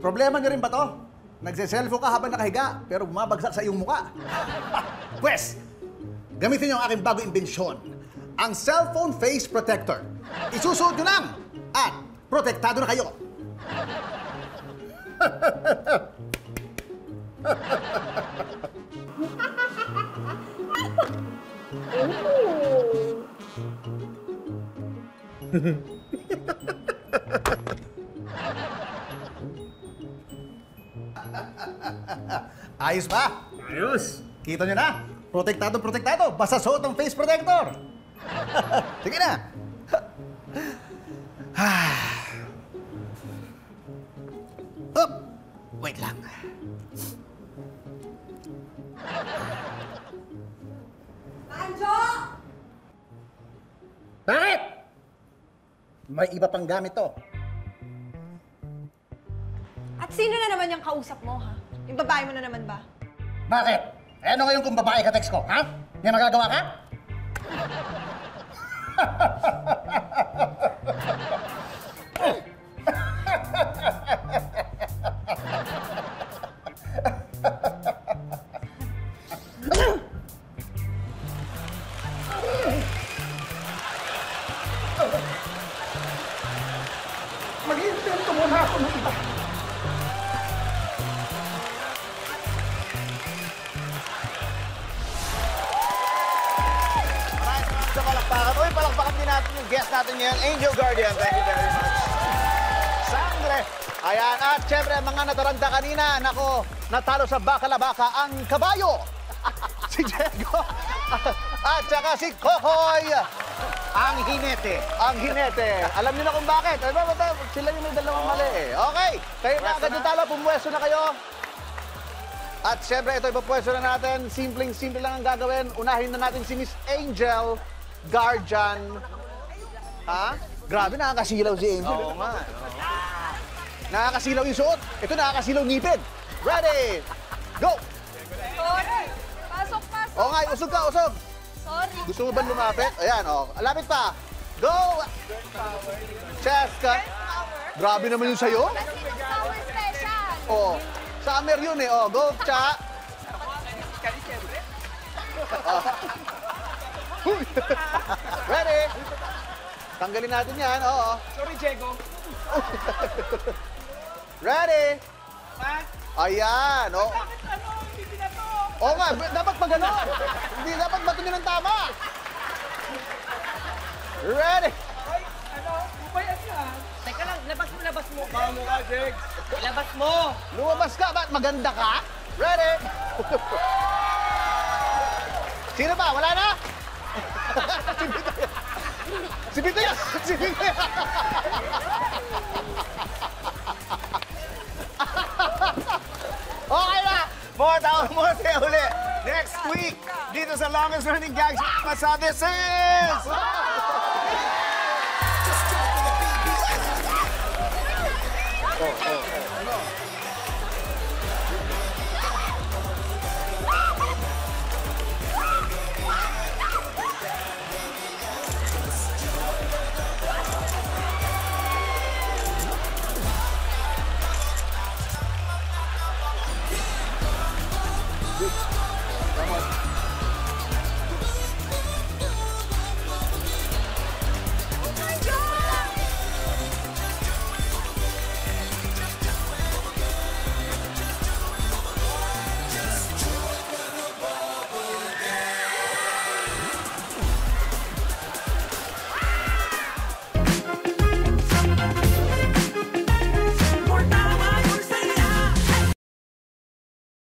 Problema niyo rin ba to? Nagse-cellphone ka habang nakahiga, pero bumabagsak sa iyong muka. Pwes, gamitin niyo ang aking bagong imbensyon, ang cellphone face protector. Isusuot niyo lang at protektado na kayo. Ayos ba? Ayos! Kita nyo na? Protektado, protektado. Basta suot ang face protector. Sige na. Up. Wait lang. Anjo! Bakit? May iba pang gamit to. At sino na naman yung kausap mo, ha? Yung babae mo na naman ba? Bakit? Eh, ano ngayon kung babae ka text ko, ha? May magagawa ka? Mag-i-intento muna ako ng iba. Sa palakpakan. Uy, palakpakan din natin yung guest natin ngayon, Angel Guardian. Thank you very much. Sangre. Ayan, at syempre, mga nataranta kanina, nako, natalo sa baka-labaka ang kabayo. Si Diego. At saka si Kokoy. Ang hinete. Ang hinete. Alam niyo na kung bakit. Ay, ba, sila yung may dalawang mali eh. Okay, kayo na agad yung talo, pumwesto na kayo. At syempre, ito ipapwesto na natin. Simpleng-simple lang ang gagawin. Unahin na natin si Miss Angel Guardian. Ha? Grabe, nakakasilaw si Angel. Oo nga. Nakakasilaw yung suot. Ito, nakakasilaw ngipin. Ready? Go! Sorry! Pasok, pasok! Oo nga, usog ka, usog. Sorry! Gusto mo ba lumapit? Ayan, oh. Lapit pa. Go! Chest ka. Grabe naman yung sayo. Power special! Oh. Summer yun eh. Oh, go, cha. Ready? Tanggalin natin yan. Oo. Sorry, Diego. Ready? Ha? Ayan. Oh. Bakit ano? Hindi binato. Oo nga, dapat pag gano'n. Hindi dapat bato nyo ng tama. Ready? Ay, ano? Ubayan yan. Teka lang, labas mo. Baka mo ka, Jegs. Labas mo. Lumabas ka. Ba't maganda ka? Ready? Sino ba? Wala na? Si Bitoy! Si Bitoy! Okay na! 4,000 more tayo uli. Next week, dito sa longest running gags, sa This Is! Oh.